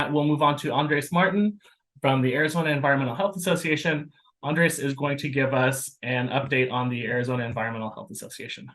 that, we'll move on to Andres Martin from the Arizona Environmental Health Association. Andres is going to give us an update on the Arizona Environmental Health Association.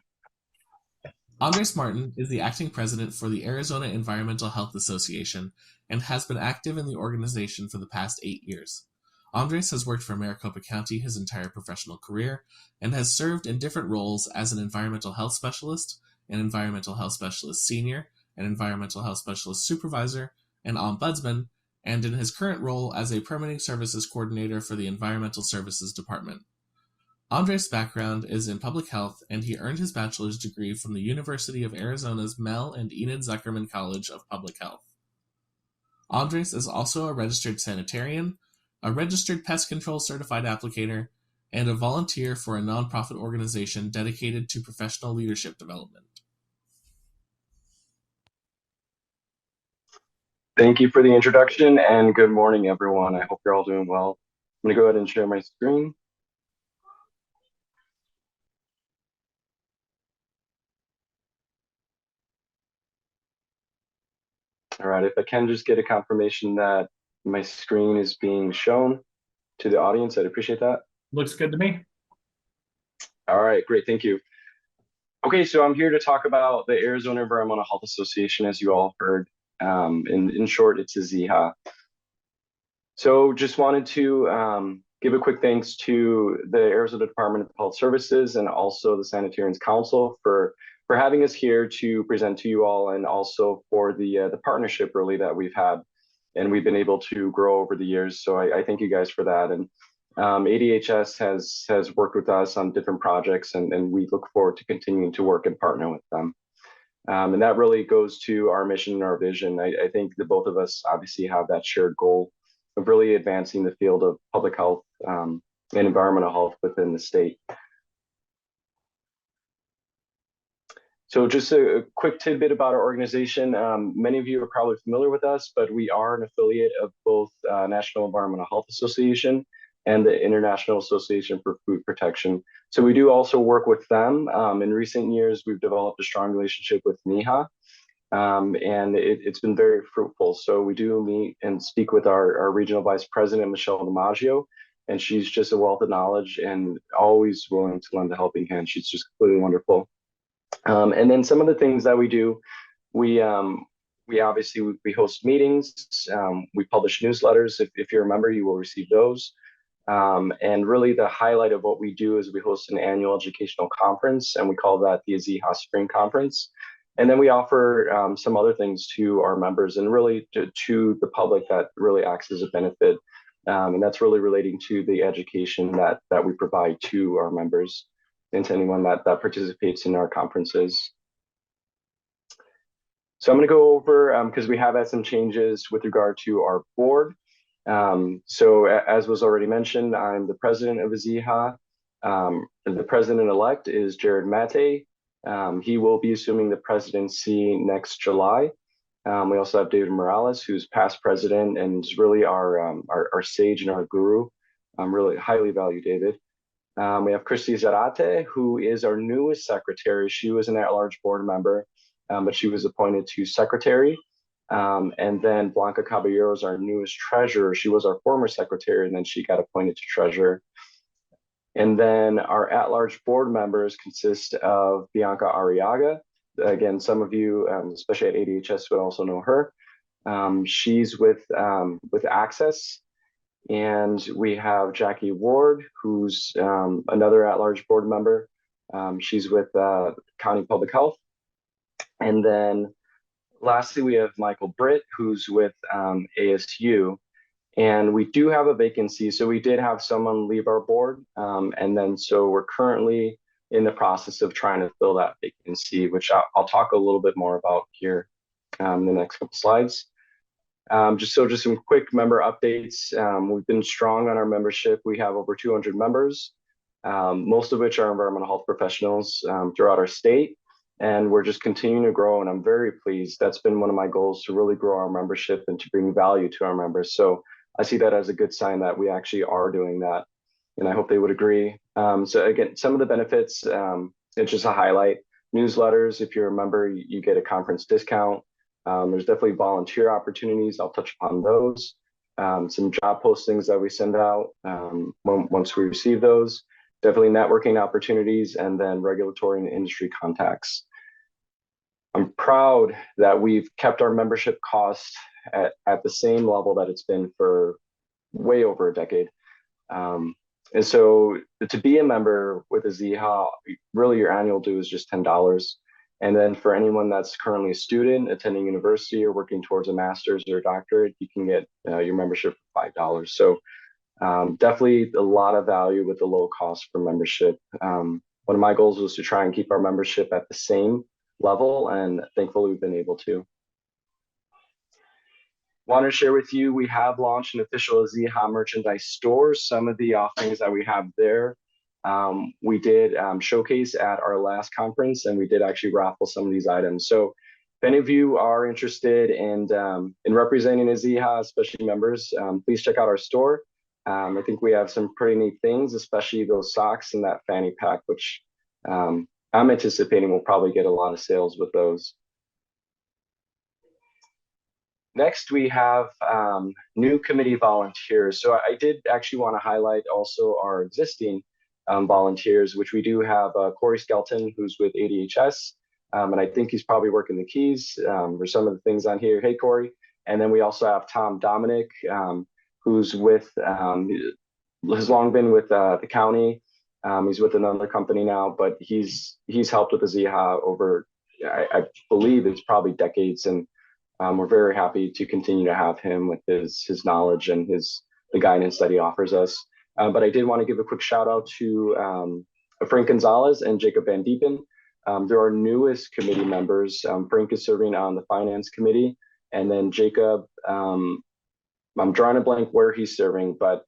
Andres Martin is the acting president for the Arizona Environmental Health Association and has been active in the organization for the past 8 years. Andres has worked for Maricopa County his entire professional career and has served in different roles as an environmental health specialist, an environmental health specialist senior, an environmental health specialist supervisor, an ombudsman, and in his current role as a permitting services coordinator for the Environmental Services Department. Andres' background is in public health, and he earned his bachelor's degree from the University of Arizona's Mel and Enid Zuckerman College of Public Health. Andres is also a registered sanitarian, a registered pest control certified applicator, and a volunteer for a nonprofit organization dedicated to professional leadership development. Thank you for the introduction, and good morning, everyone. I hope you're all doing well. I'm going to go ahead and share my screen. All right, if I can just get a confirmation that my screen is being shown to the audience, I'd appreciate that. Looks good to me. All right, great, thank you. Okay, so I'm here to talk about the Arizona Environmental Health Association, as you all heard. In short, it's AZEHA. So just wanted to give a quick thanks to the Arizona Department of Health Services and also the Sanitarians Council for having us here to present to you all, and also for the partnership really that we've had and we've been able to grow over the years. So I thank you guys for that. And ADHS has worked with us on different projects, and we look forward to continuing to work and partner with them. And that really goes to our mission and our vision. I think the both of us obviously have that shared goal of really advancing the field of public health and environmental health within the state. So just a quick tidbit about our organization. Many of you are probably familiar with us, but we are an affiliate of both National Environmental Health Association and the International Association for Food Protection. So we do also work with them. In recent years, we've developed a strong relationship with NEHA, and it's been very fruitful. So we do meet and speak with our regional vice president, Michelle DiMaggio, and she's just a wealth of knowledge and always willing to lend a helping hand. She's just completely wonderful. And then some of the things that we do, we obviously host meetings, we publish newsletters. If you're a member, you will receive those. And really the highlight of what we do is we host an annual educational conference, and we call that the AZEHA Spring Conference. And then we offer some other things to our members and really to the public that really acts as a benefit. And that's really relating to the education that we provide to our members and to anyone that participates in our conferences. So I'm going to go over, because we have had some changes with regard to our board. So as was already mentioned, I'm the president of AZEHA. The president-elect is Jared Mate. He will be assuming the presidency next July. We also have David Morales, who's past president and is really our sage and our guru. Really highly value David. We have Christy Zarate, who is our newest secretary. She was an at-large board member, but she was appointed to secretary. And then Blanca Caballero is our newest treasurer. She was our former secretary, and then she got appointed to treasurer. And then our at-large board members consist of Bianca Arriaga. Again, some of you, especially at ADHS, would also know her. She's with Access. And we have Jackie Ward, who's another at-large board member. She's with County Public Health. And then lastly, we have Michael Britt, who's with ASU. And we do have a vacancy. So we did have someone leave our board. And then so we're currently in the process of trying to fill that vacancy, which I'll talk a little bit more about here in the next couple slides. Just some quick member updates. We've been strong on our membership. We have over 200 members, most of which are environmental health professionals throughout our state. And we're just continuing to grow, and I'm very pleased. That's been one of my goals, to really grow our membership and to bring value to our members. So I see that as a good sign that we actually are doing that, and I hope they would agree. So again, some of the benefits, it's just a highlight. Newsletters, if you're a member, you get a conference discount. There's definitely volunteer opportunities. I'll touch upon those. Some job postings that we send out once we receive those. Definitely networking opportunities, and then regulatory and industry contacts. I'm proud that we've kept our membership cost at the same level that it's been for way over a decade. And so to be a member with AZEHA, really your annual due is just $10. And then for anyone that's currently a student attending university or working towards a master's or a doctorate, you can get your membership for $5. So definitely a lot of value with the low cost for membership. One of my goals was to try and keep our membership at the same level, and thankfully we've been able to. Want to share with you, we have launched an official AZEHA merchandise store. Some of the offerings that we have there, we did showcase at our last conference, and we did actually raffle some of these items. So if any of you are interested in representing AZEHA, especially members, please check out our store. I think we have some pretty neat things, especially those socks and that fanny pack, which I'm anticipating we'll probably get a lot of sales with those. Next, we have new committee volunteers. So I did actually want to highlight also our existing volunteers, which we do have Corey Skelton, who's with ADHS, and I think he's probably working the keys for some of the things on here. Hey, Corey. And then we also have Tom Dominic, who's with, has long been with the county. He's with another company now, but he's helped with the AZEHA over, I believe it's probably decades, and we're very happy to continue to have him with his knowledge and the guidance that he offers us. But I did want to give a quick shout out to Frank Gonzalez and Jacob Van Diepen. They're our newest committee members. Frank is serving on the finance committee, and then Jacob, I'm drawing a blank where he's serving, but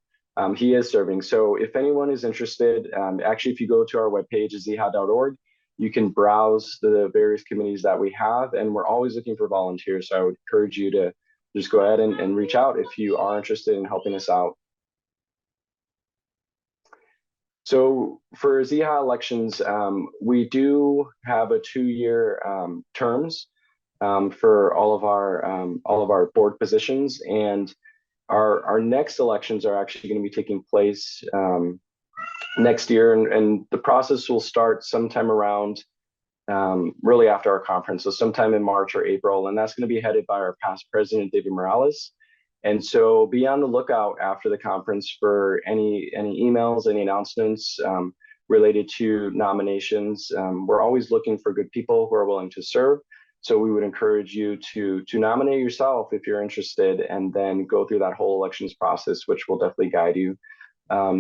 he is serving. So if anyone is interested, actually, if you go to our webpage, azeha.org, you can browse the various committees that we have, and we're always looking for volunteers. So I would encourage you to just go ahead and reach out if you are interested in helping us out. So for AZEHA elections, we do have a 2-year terms for all of our board positions, and our next elections are actually going to be taking place next year, and the process will start sometime around really after our conference, so sometime in March or April, and that's going to be headed by our past president, David Morales. And so be on the lookout after the conference for any emails, any announcements related to nominations. We're always looking for good people who are willing to serve. So we would encourage you to nominate yourself if you're interested, and then go through that whole elections process, which will definitely guide you.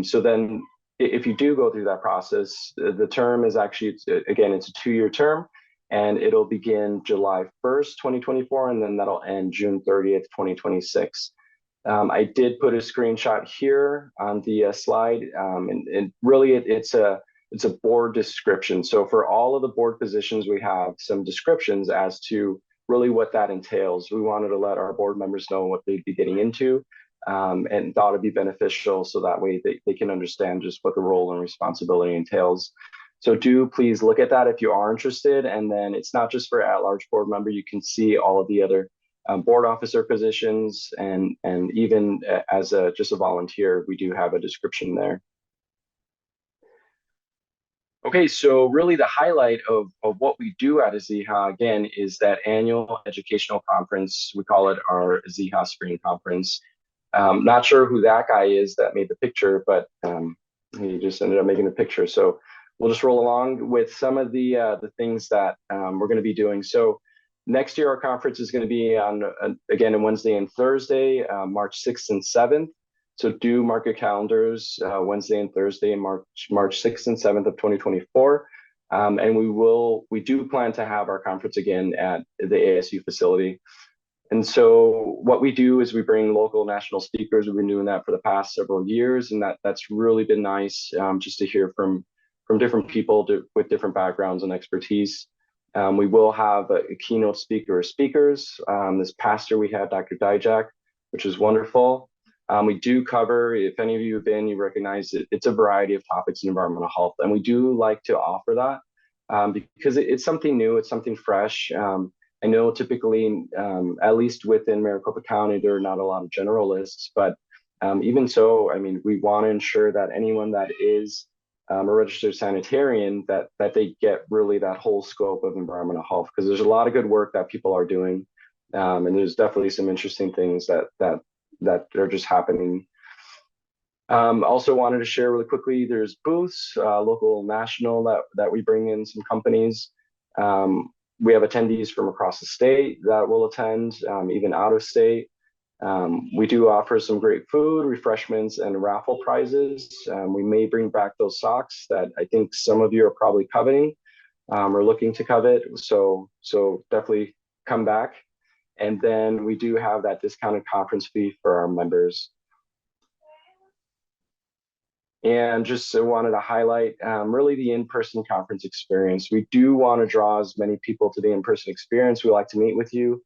So then if you do go through that process, the term is actually, again, it's a 2-year term, and it'll begin July 1st, 2024, and then that'll end June 30th, 2026. I did put a screenshot here on the slide, and really it's a board description. So for all of the board positions, we have some descriptions as to really what that entails. We wanted to let our board members know what they'd be getting into, and thought it'd be beneficial so that way they can understand just what the role and responsibility entails. So do please look at that if you are interested. And then it's not just for at-large board member. You can see all of the other board officer positions, and even as just a volunteer, we do have a description there. Okay, so really the highlight of what we do at AZEHA, again, is that annual educational conference. We call it our AZEHA Spring Conference. Not sure who that guy is that made the picture, but he just ended up making the picture. So we'll just roll along with some of the things that we're going to be doing. So next year, our conference is going to be on, again, on Wednesday and Thursday, March 6th and 7th. So do mark your calendars, Wednesday and Thursday, March 6th and 7th of 2024. And we do plan to have our conference again at the ASU facility. And so what we do is we bring local national speakers. We've been doing that for the past several years, and that's really been nice, just to hear from different people with different backgrounds and expertise. We will have a keynote speaker or speakers. This past year we had Dr. Dijak, which was wonderful. We do cover, if any of you have been, you recognize it, it's a variety of topics in environmental health, and we do like to offer that because it's something new, it's something fresh. I know typically, at least within Maricopa County, there are not a lot of generalists, but even so, I mean, we want to ensure that anyone that is a registered sanitarian, that they get really that whole scope of environmental health, because there's a lot of good work that people are doing, and there's definitely some interesting things that are just happening. Also wanted to share really quickly, there's booths, local, national, that we bring in some companies. We have attendees from across the state that will attend, even out of state. We do offer some great food, refreshments, and raffle prizes. We may bring back those socks that I think some of you are probably coveting, or looking to covet. So definitely come back. And then we do have that discounted conference fee for our members. And just wanted to highlight really the in-person conference experience. We do want to draw as many people to the in-person experience. We like to meet with you.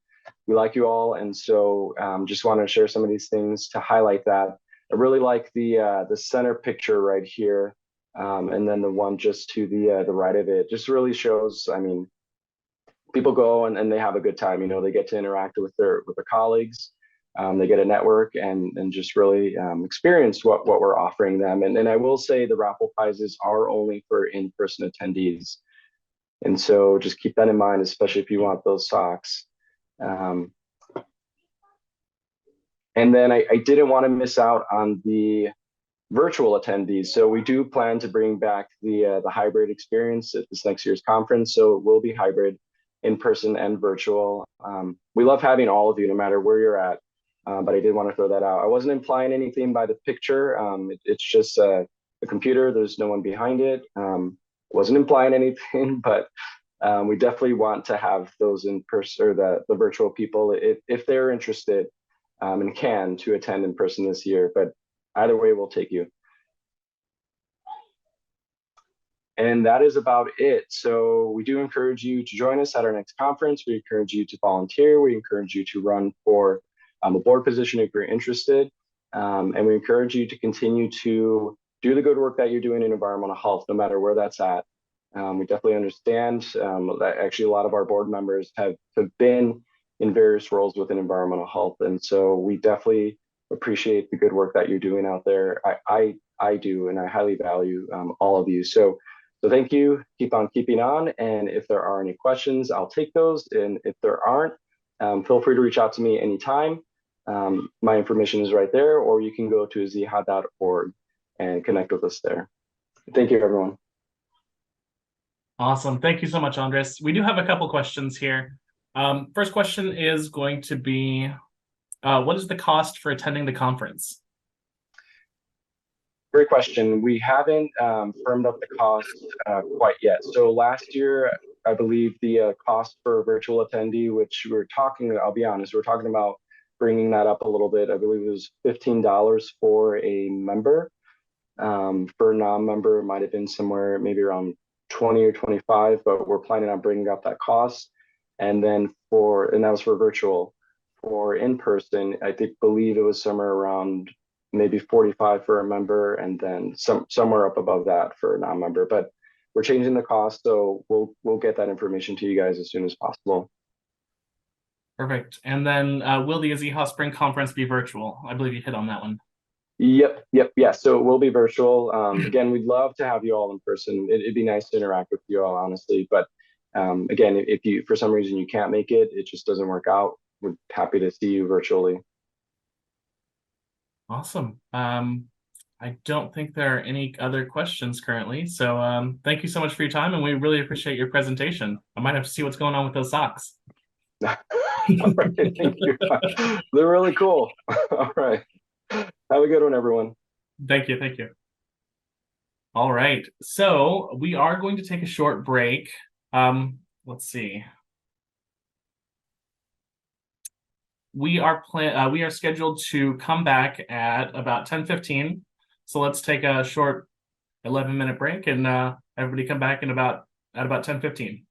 We like you all. And so just wanted to share some of these things to highlight that. I really like the center picture right here. And then the one just to the right of it just really shows, I mean, people go and they have a good time. You know, they get to interact with their colleagues. They get a network and just really experience what we're offering them. And I will say the raffle prizes are only for in-person attendees. And so just keep that in mind, especially if you want those socks. And then I didn't want to miss out on the virtual attendees. So we do plan to bring back the hybrid experience at this next year's conference. So it will be hybrid, in person and virtual. We love having all of you, no matter where you're at. But I did want to throw that out. I wasn't implying anything by the picture. It's just a computer. There's no one behind it. Wasn't implying anything, but we definitely want to have those in person, or the virtual people, if they're interested and can, to attend in person this year. But either way, we'll take you. And that is about it. So we do encourage you to join us at our next conference. We encourage you to volunteer. We encourage you to run for a board position if you're interested. And we encourage you to continue to do the good work that you're doing in environmental health, no matter where that's at. We definitely understand that actually a lot of our board members have been in various roles within environmental health. And so we definitely appreciate the good work that you're doing out there. I do, and I highly value all of you. So thank you. Keep on keeping on. And if there are any questions, I'll take those. And if there aren't, feel free to reach out to me anytime. My information is right there, or you can go to azeha.org and connect with us there. Thank you, everyone. Awesome. Thank you so much, Andres. We do have a couple questions here. First question is going to be, what is the cost for attending the conference? Great question. We haven't firmed up the cost quite yet. So last year, I believe the cost for a virtual attendee, which I'll be honest, we're talking about bringing that up a little bit. I believe it was $15 for a member. For a non-member, it might have been somewhere maybe around 20 or 25, but we're planning on bringing up that cost. And then that was for virtual. For in-person, believe it was somewhere around maybe 45 for a member, and then somewhere up above that for a non-member. But we're changing the cost, so we'll get that information to you guys as soon as possible. Perfect. And then will the AZEHA Spring Conference be virtual? I believe you hit on that one. Yep. Yeah. So it will be virtual. Again, we'd love to have you all in person. It'd be nice to interact with you all, honestly. But again, if you, for some reason, you can't make it, it just doesn't work out, we're happy to see you virtually. Awesome. I don't think there are any other questions currently. So thank you so much for your time, and we really appreciate your presentation. I might have to see what's going on with those socks. All right, thank you. They're really cool. All right. Have a good one, everyone. Thank you. Thank you. All right. So we are going to take a short break. Let's see. We are scheduled to come back at about 10:15. So let's take a short 11-minute break, and everybody come back at about 10:15.